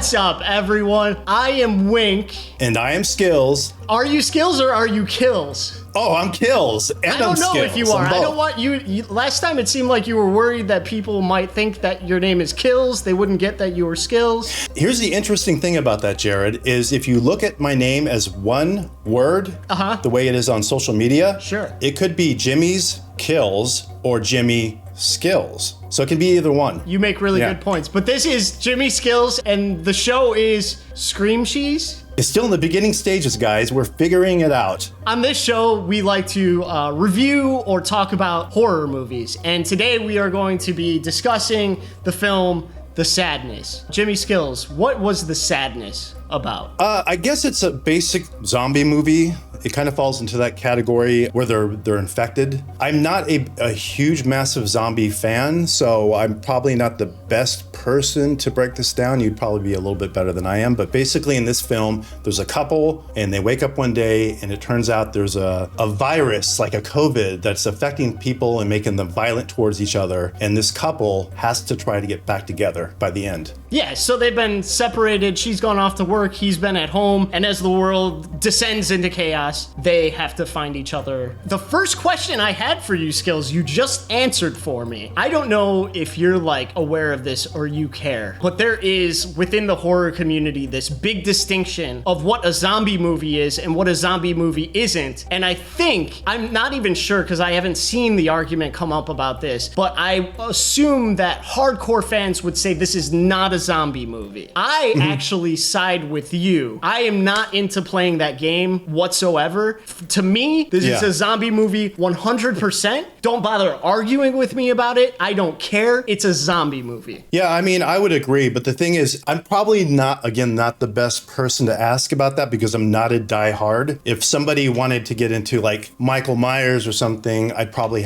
What's up, everyone? I am Wink. And I am Skillz. Are you Skillz or are you Kills? Oh, I'm Kills. And I don't know Skillz. if you are. I don't want you. Last time it seemed like you were worried that people might think that your name is Kills. They wouldn't get that you were Skillz. Here's the interesting thing about that, Jared, is if you look at my name as one word, the way it is on social media, Sure. it could be Jimmy's Kills or Jimmy Skillz. So it can be either one. You make really good points. But this is Jimmy Skillz, and the show is Scream Cheese. It's still in the beginning stages, guys. We're figuring it out. On this show, we like to review or talk about horror movies. And today we are going to be discussing the film The Sadness. Jimmy Skillz, what was The Sadness about? I guess it's a basic zombie movie. It kind of falls into that category where they're infected. I'm not a huge, massive zombie fan, so I'm probably not the best person to break this down. You'd probably be a little bit better than I am. But basically in this film, there's a couple and they wake up one day and it turns out there's a virus, like a COVID, that's affecting people and making them violent towards each other. And this couple has to try to get back together by the end. Yeah, so they've been separated. She's gone off to work. He's been at home. And as the world descends into chaos, they have to find each other. The first question I had for you, Skillz, you just answered for me. I don't know if you're like aware of this or you care, but there is within the horror community this big distinction of what a zombie movie is and what a zombie movie isn't. And I think, I'm not even sure because I haven't seen the argument come up about this, but I assume that hardcore fans would say this is not a zombie movie. I actually side with you. I am not into playing that game whatsoever. To me, this is a zombie movie 100%. Don't bother arguing with me about it. I don't care. It's a zombie movie. Yeah, I mean, I would agree. But the thing is, I'm probably not the best person to ask about that because I'm not a diehard. If somebody wanted to get into like Michael Myers or something, I'd probably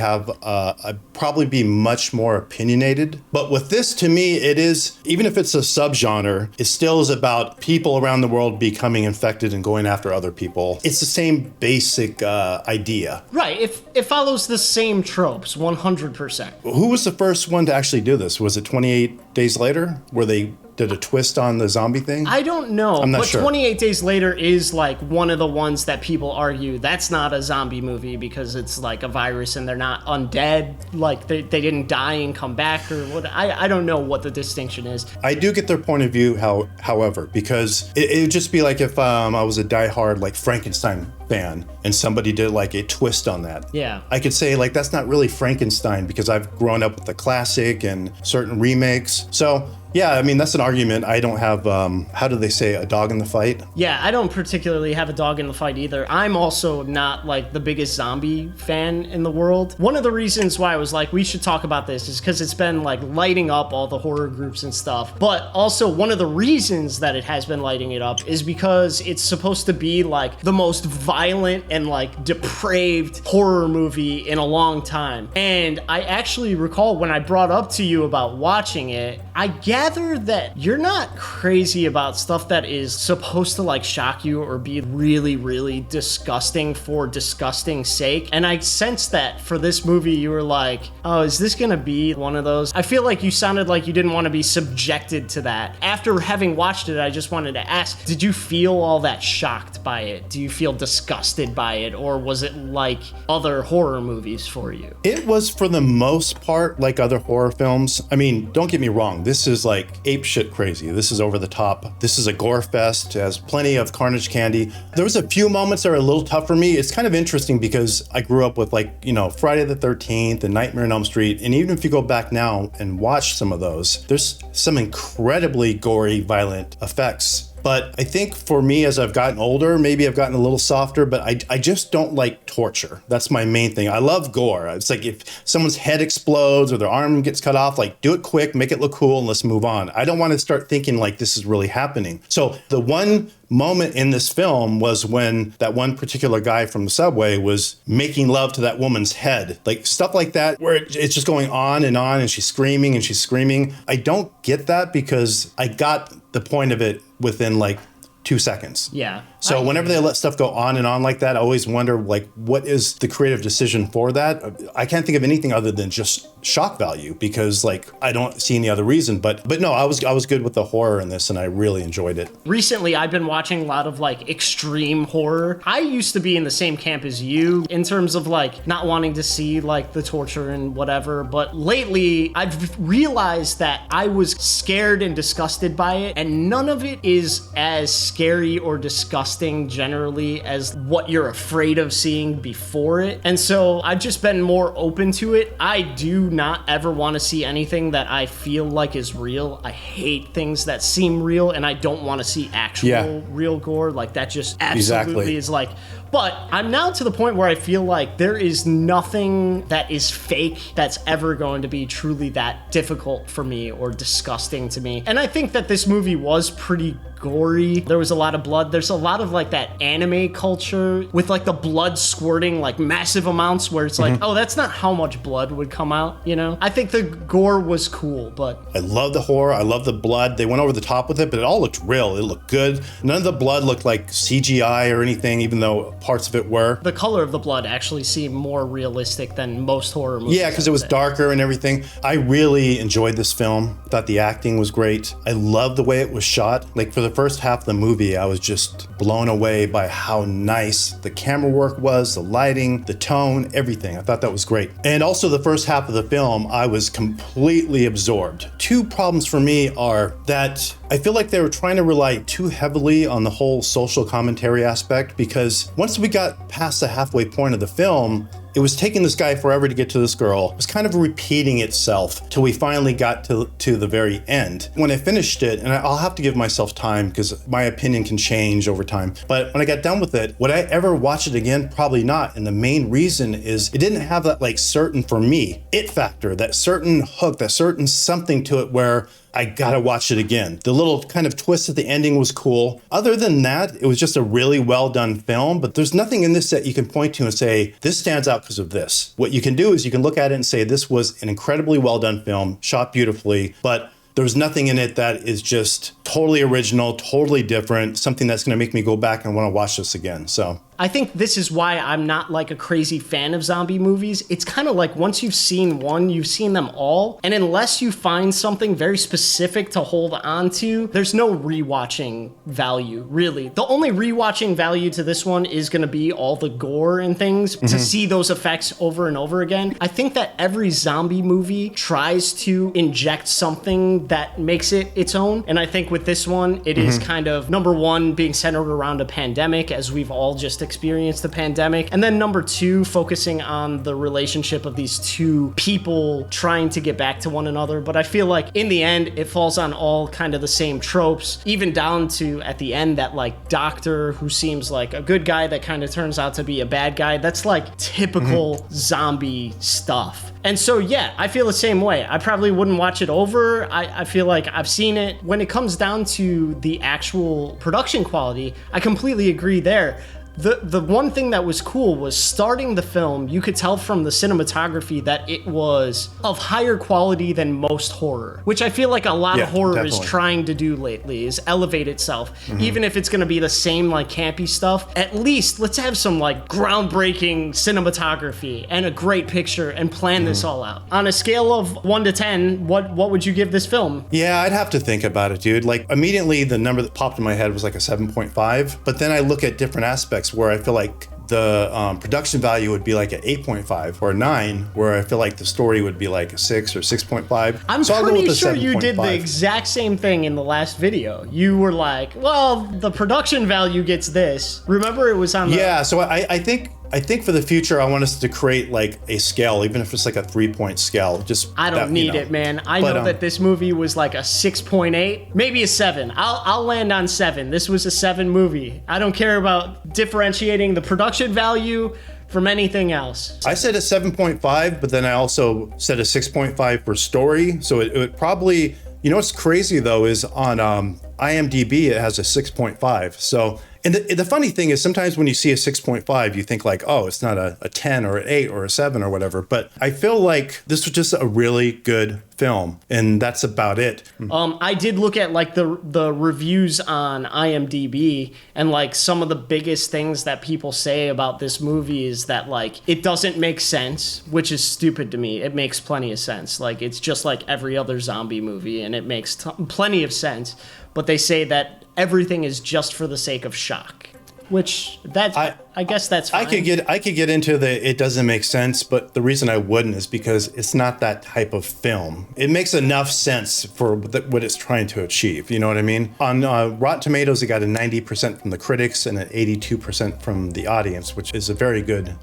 be much more opinionated. But with this, to me, it is, even if it's a subgenre, it still is about people around the world becoming infected and going after other people. It's the same basic idea. Right. It follows the same tropes 100%. Who was the first one to actually do this? Was it 28 Days Later, where they did a twist on the zombie thing? I don't know. I'm not but sure. 28 Days Later is like one of the ones that people argue that's not a zombie movie because it's like a virus and they're not undead. Like they didn't die and come back or what. I don't know what the distinction is. I do get their point of view, however, because it would just be like if I was a diehard like Frankenstein fan and somebody did like a twist on that. Yeah. I could say like that's not really Frankenstein because I've grown up with the classic and certain remakes. So yeah, I mean, that's an argument. I don't have, how do they say, a dog in the fight? Yeah, I don't particularly have a dog in the fight either. I'm also not like the biggest zombie fan in the world. One of the reasons why I was like, we should talk about this is because it's been like lighting up all the horror groups and stuff. But also one of the reasons that it has been lighting it up is because it's supposed to be like the most violent and like depraved horror movie in a long time. And I actually recall when I brought up to you about watching it, I gather that you're not crazy about stuff that is supposed to like shock you or be really, really disgusting for disgusting sake. And I sense that for this movie, you were like, oh, is this gonna be one of those? I feel like you sounded like you didn't want to be subjected to that. After having watched it, I just wanted to ask, did you feel all that shocked by it? Do you feel disgusted by it? Or was it like other horror movies for you? It was for the most part like other horror films. I mean, don't get me wrong. This is like ape shit crazy. This is over the top. This is a gore fest. It has plenty of carnage candy. There was a few moments that are a little tough for me. It's kind of interesting because I grew up with like, Friday the 13th and Nightmare on Elm Street. And even if you go back now and watch some of those, there's some incredibly gory, violent effects. But I think for me, as I've gotten older, maybe I've gotten a little softer, but I just don't like torture. That's my main thing. I love gore. It's like if someone's head explodes or their arm gets cut off, like do it quick, make it look cool, and let's move on. I don't want to start thinking like this is really happening. So the one moment in this film was when that one particular guy from the subway was making love to that woman's head. Like stuff like that where it's just going on and she's screaming and she's screaming. I don't get that because I got the point of it within like 2 seconds. Yeah. So whenever they let stuff go on and on like that, I always wonder, like, what is the creative decision for that? I can't think of anything other than just shock value, because like I don't see any other reason. But no, I was good with the horror in this, and I really enjoyed it. Recently, I've been watching a lot of like extreme horror. I used to be in the same camp as you in terms of like not wanting to see like the torture and whatever, but lately I've realized that I was scared and disgusted by it, and none of it is as scary or disgusting generally as what you're afraid of seeing before it. And so I've just been more open to it. I do not ever want to see anything that I feel like is real. I hate things that seem real, and I don't want to see actual real gore. Like that just absolutely is like, but I'm now to the point where I feel like there is nothing that is fake that's ever going to be truly that difficult for me or disgusting to me. And I think that this movie was pretty gory. There was a lot of blood. There's a lot of like that anime culture with like the blood squirting like massive amounts where it's like, oh, that's not how much blood would come out, you know? I think the gore was cool, but... I love the horror. I love the blood. They went over the top with it, but it all looked real. It looked good. None of the blood looked like CGI or anything, even though parts of it were. The color of the blood actually seemed more realistic than most horror movies. Yeah, because it was darker and everything. I really enjoyed this film. Thought the acting was great. I loved the way it was shot. Like for the first half of the movie, I was just blown away by how nice the camera work was, the lighting, the tone, everything. I thought that was great. And also the first half of the film, I was completely absorbed. Two problems for me are that I feel like they were trying to rely too heavily on the whole social commentary aspect, because once we got past the halfway point of the film, it was taking this guy forever to get to this girl. It was kind of repeating itself till we finally got to the very end. When I finished it, and I'll have to give myself time because my opinion can change over time, but when I got done with it, would I ever watch it again? Probably not. And the main reason is it didn't have that like certain, for me, it factor, that certain hook, that certain something to it where I gotta watch it again. The little kind of twist at the ending was cool. Other than that, it was just a really well done film, but there's nothing in this that you can point to and say, this stands out because of this. What you can do is you can look at it and say, this was an incredibly well done film, shot beautifully, but there's nothing in it that is just totally original, totally different, something that's gonna make me go back and wanna watch this again, so. I think this is why I'm not like a crazy fan of zombie movies. It's kind of like once you've seen one, you've seen them all. And unless you find something very specific to hold on to, there's no rewatching value, really. The only rewatching value to this one is going to be all the gore and things to see those effects over and over again. I think that every zombie movie tries to inject something that makes it its own. And I think with this one, it is kind of, number one, being centered around a pandemic, as we've all just experienced the pandemic. And then number two, focusing on the relationship of these two people trying to get back to one another. But I feel like in the end, it falls on all kind of the same tropes, even down to at the end, that like doctor who seems like a good guy that kind of turns out to be a bad guy. That's like typical zombie stuff. And so, yeah, I feel the same way. I probably wouldn't watch it over. I feel like I've seen it. When it comes down to the actual production quality, I completely agree there. The one thing that was cool was starting the film, you could tell from the cinematography that it was of higher quality than most horror, which I feel like a lot of horror is trying to do lately, is elevate itself. Even if it's going to be the same like campy stuff, at least let's have some like groundbreaking cinematography and a great picture and plan this all out. On a scale of 1 to 10, what would you give this film? Yeah, I'd have to think about it, dude. Like immediately the number that popped in my head was like a 7.5, but then I look at different aspects where I feel like the production value would be like an 8.5 or a 9, where I feel like the story would be like a 6 or 6.5. I'm pretty sure you did the exact same thing in the last video. You were like, well, the production value gets this. Remember it was on the... Yeah, so I think for the future, I want us to create like a scale, even if it's like a 3-point scale. Just I don't need it, man. I know that this movie was like a 6.8, maybe a 7. I'll land on 7. This was a 7 movie. I don't care about differentiating the production value from anything else. I said a 7.5, but then I also said a 6.5 for story. So it would probably, you know what's crazy though, is on IMDb, it has a 6.5. So And the funny thing is sometimes when you see a 6.5, you think like, oh, it's not a 10 or an 8 or a 7 or whatever. But I feel like this was just a really good film, and that's about it. I did look at like the reviews on IMDb, and like some of the biggest things that people say about this movie is that like it doesn't make sense, which is stupid to me. It makes plenty of sense. Like it's just like every other zombie movie, and it makes plenty of sense. But they say that everything is just for the sake of shock. Which I guess that's fine. I could get into it doesn't make sense, but the reason I wouldn't is because it's not that type of film. It makes enough sense for what it's trying to achieve. You know what I mean? On Rotten Tomatoes, it got a 90% from the critics and an 82% from the audience, which is a very good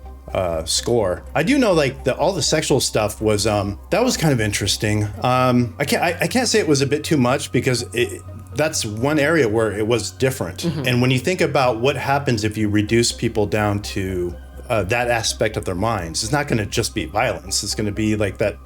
score. I do know like all the sexual stuff was that was kind of interesting. I can't say it was a bit too much because that's one area where it was different. And when you think about what happens if you reduce people down to that aspect of their minds, it's not going to just be violence. It's going to be like that,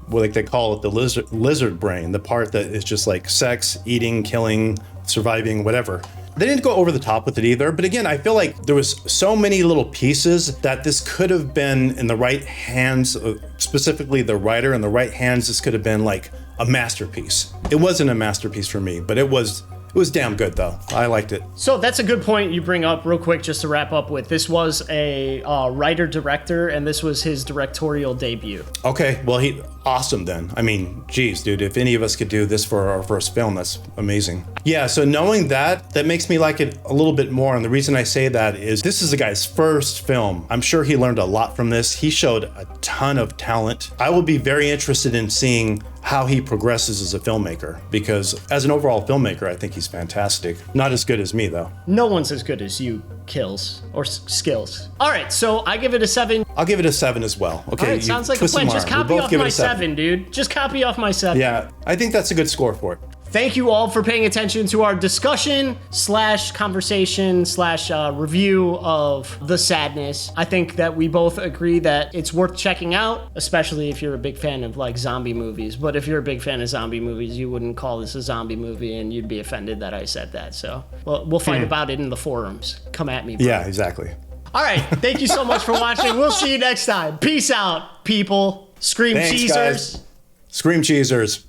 like they call it the lizard brain, the part that is just like sex, eating, killing, surviving, whatever. They didn't go over the top with it either. But again, I feel like there was so many little pieces that this could have been in the right hands, specifically the writer in the right hands. This could have been like a masterpiece. It wasn't a masterpiece for me, but it was damn good though. I liked it. So that's a good point you bring up real quick just to wrap up with. This was a writer-director, and this was his directorial debut. Okay, well, awesome then. I mean, geez, dude, if any of us could do this for our first film, that's amazing. Yeah, so knowing that makes me like it a little bit more. And the reason I say that is this is the guy's first film. I'm sure he learned a lot from this. He showed a ton of talent. I will be very interested in seeing how he progresses as a filmmaker, because as an overall filmmaker, I think he's fantastic. Not as good as me, though. No one's as good as you, Kills, or Skillz. All right, so I give it a 7. I'll give it a 7 as well. Okay, all right, sounds like a plan. Just copy off my 7, dude. Just copy off my 7. Yeah, I think that's a good score for it. Thank you all for paying attention to our discussion / conversation / review of The Sadness. I think that we both agree that it's worth checking out, especially if you're a big fan of like zombie movies. But if you're a big fan of zombie movies, you wouldn't call this a zombie movie, and you'd be offended that I said that. So we'll fight about it in the forums. Come at me, bro. Yeah, exactly. All right. Thank you so much for watching. We'll see you next time. Peace out, people. Scream Thanks, cheesers. Guys. Scream cheesers.